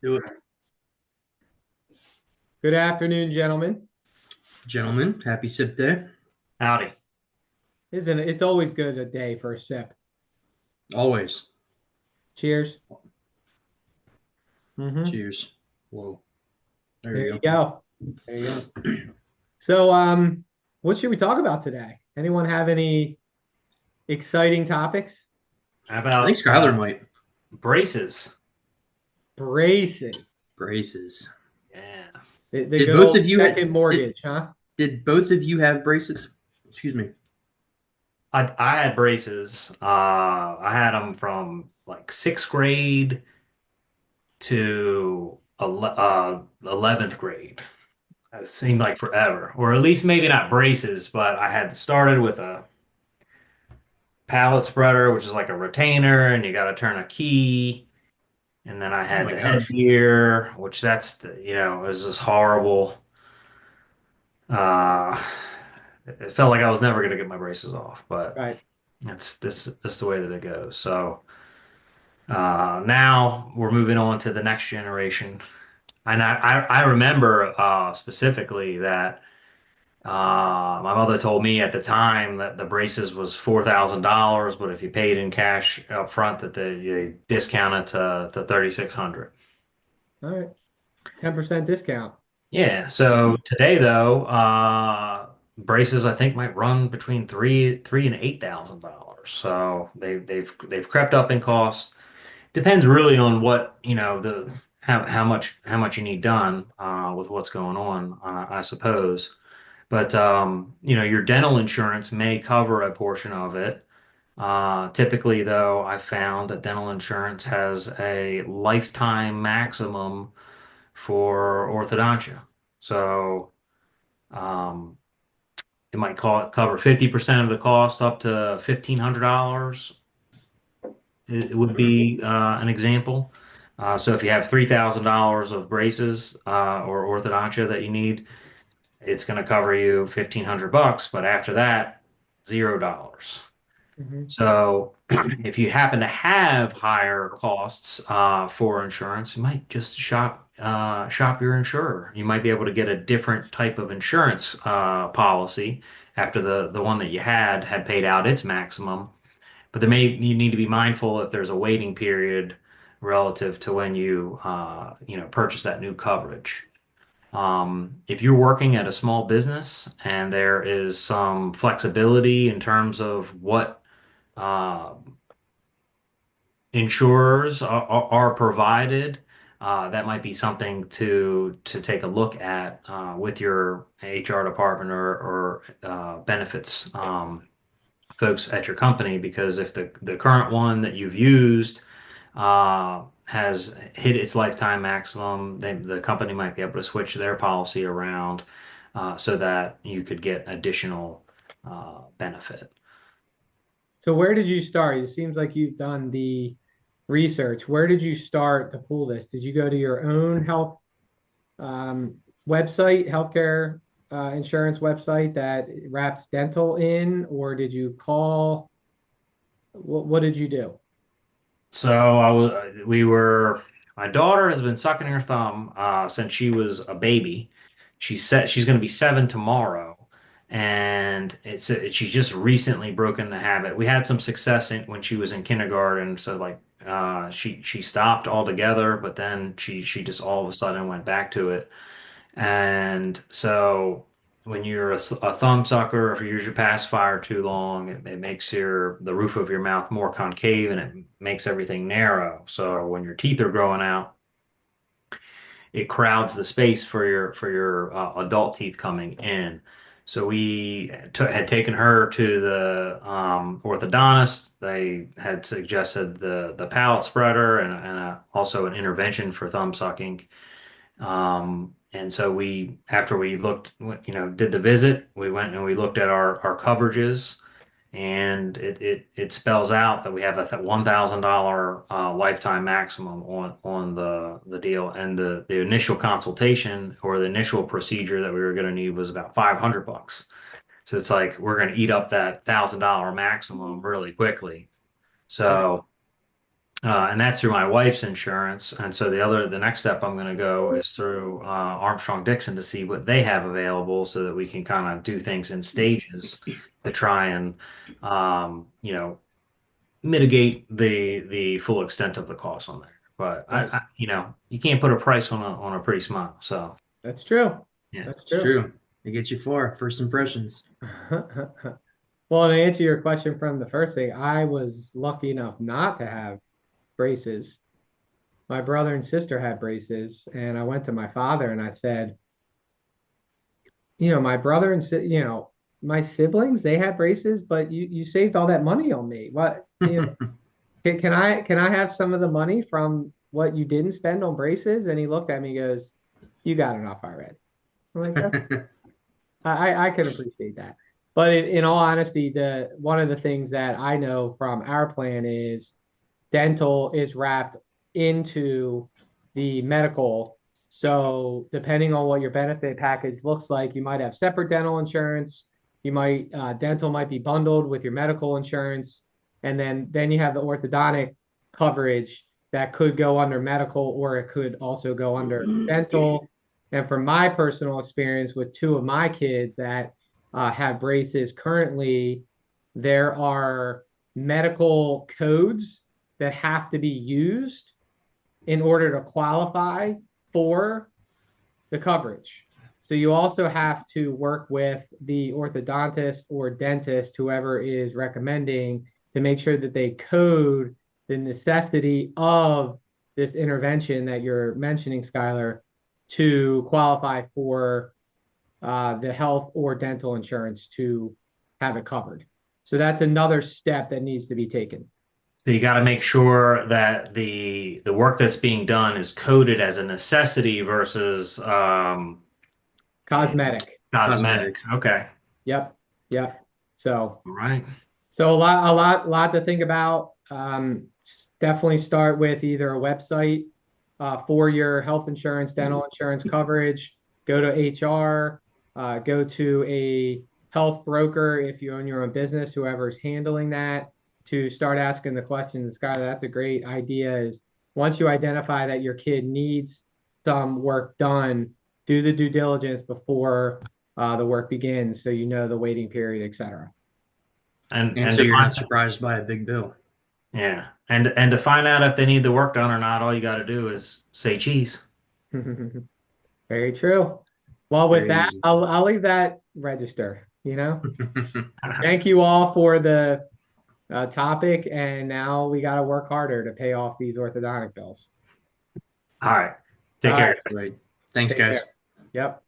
Do it. Good afternoon, gentlemen. Gentlemen, happy sip day. Howdy. Isn't it? It's always good a day for a sip. Always. Cheers. Cheers. Whoa. There There you you go. go. There you go. So, what should we talk about today? Anyone have any exciting topics? How I think about Skylar might. braces? Braces. Braces. Yeah. The Did good both old of you second did, mortgage, huh? did both of you have braces? Excuse me. I had braces. I had them from like sixth grade to 11th grade. It seemed like forever, or at least maybe not braces, but I had started with a pallet spreader, which is like a retainer, and you got to turn a key. And then I Oh had my the gosh. headgear, which it was just horrible. Uh, it felt like I was never going to get my braces off, but Right. that's this the way that it goes. So now we're moving on to the next generation, and I remember specifically that my mother told me at the time that the braces was $4,000, but if you paid in cash up front, that they discounted to 3,600. All right. 10% discount. Yeah. So today though, braces I think might run between three and $8,000. So they've crept up in cost. Depends really on what, the how much you need done with what's going on, I suppose. But your dental insurance may cover a portion of it. Typically, though, I found that dental insurance has a lifetime maximum for orthodontia. So um, it might cover 50% of the cost up to $1,500. It would be an example. So if you have $3,000 of braces or orthodontia that you need, it's going to cover you 1,500 bucks. But after that, $0. Hmm. So if you happen to have higher costs for insurance, you might just shop your insurer. You might be able to get a different type of insurance policy after the one that you had paid out its maximum. But you need to be mindful if there's a waiting period relative to when you purchase that new coverage. If you're working at a small business and there is some flexibility in terms of what uh, insurers are provided, that might be something to take a look at with your HR department or benefits folks at your company. Because if the current one that you've used has hit its lifetime maximum, the company might be able to switch their policy around so that you could get additional benefit. So, where did you start? It seems like you've done the research. Where did you start to pull this? Did you go to your own health um, website, healthcare insurance website that wraps dental in, or did you call? What did you do? So we were, my daughter has been sucking her thumb since she was a baby. She's going to be 7 tomorrow, and she's just recently broken the habit. We had some success when she was in kindergarten, so like she stopped altogether, but then she just all of a sudden went back to it. And so when you're a thumb sucker, if you use your pacifier too long, it makes the roof of your mouth more concave and it makes everything narrow. So when your teeth are growing out, it crowds the space for your adult teeth coming in. So we had taken her to the orthodontist. They had suggested the palate spreader and also an intervention for thumb sucking. And so after we looked, did the visit, we went and we looked at our coverages, and it spells out that we have a $1,000 lifetime maximum on the deal, and the initial consultation or the initial procedure that we were going to need was about 500 bucks. So it's like we're going to eat up that $1,000 maximum really quickly. Right. So And that's through my wife's insurance. And so the next step I'm going to go is through Armstrong Dixon to see what they have available so that we can kind of do things in stages to try and, mitigate the full extent of the cost on there. But Right. you can't put a price on a pretty smile. So That's true. yeah. That's It's true. true. It gets you far. First impressions. Well, to answer your question from the first thing, I was lucky enough not to have braces. My brother and sister had braces, and I went to my father and I said, my brother and my siblings, they had braces, but you saved all that money on me. What, can I have some of the money from what you didn't spend on braces? And he looked at me and goes, you got enough already. I'm like, "Okay." I can appreciate that. But in all honesty, the one of the things that I know from our plan is dental is wrapped into the medical. So depending on what your benefit package looks like, you might have separate dental insurance. You might dental might be bundled with your medical insurance, and then you have the orthodontic coverage that could go under medical or it could also go under dental. And from my personal experience with two of my kids that have braces currently, there are medical codes that have to be used in order to qualify for the coverage. So you also have to work with the orthodontist or dentist, whoever is recommending, to make sure that they code the necessity of this intervention that you're mentioning, Skylar, to qualify for the health or dental insurance to have it covered. So that's another step that needs to be taken. So you got to make sure that the work that's being done is coded as a necessity versus Cosmetic. cosmetic. Cosmetic. Okay. Yep. Yep. So All right. a lot to think about. Definitely start with either a website for your health insurance, dental insurance coverage. Go to HR. Go to a health broker if you own your own business, whoever's handling that, to start asking the questions. Scott, that's a great idea. Is once you identify that your kid needs some work done, do the due diligence before the work begins, so you know the waiting period, etc. And And so to you're find not surprised by a big bill. yeah, and to find out if they need the work done or not, all you got to do is say cheese. Very true. Well, with Very that, easy. I'll leave that register. Thank you all for the topic, and now we got to work harder to pay off these orthodontic bills. All right. All Take right, care. Right. Thanks, take guys. care. Yep.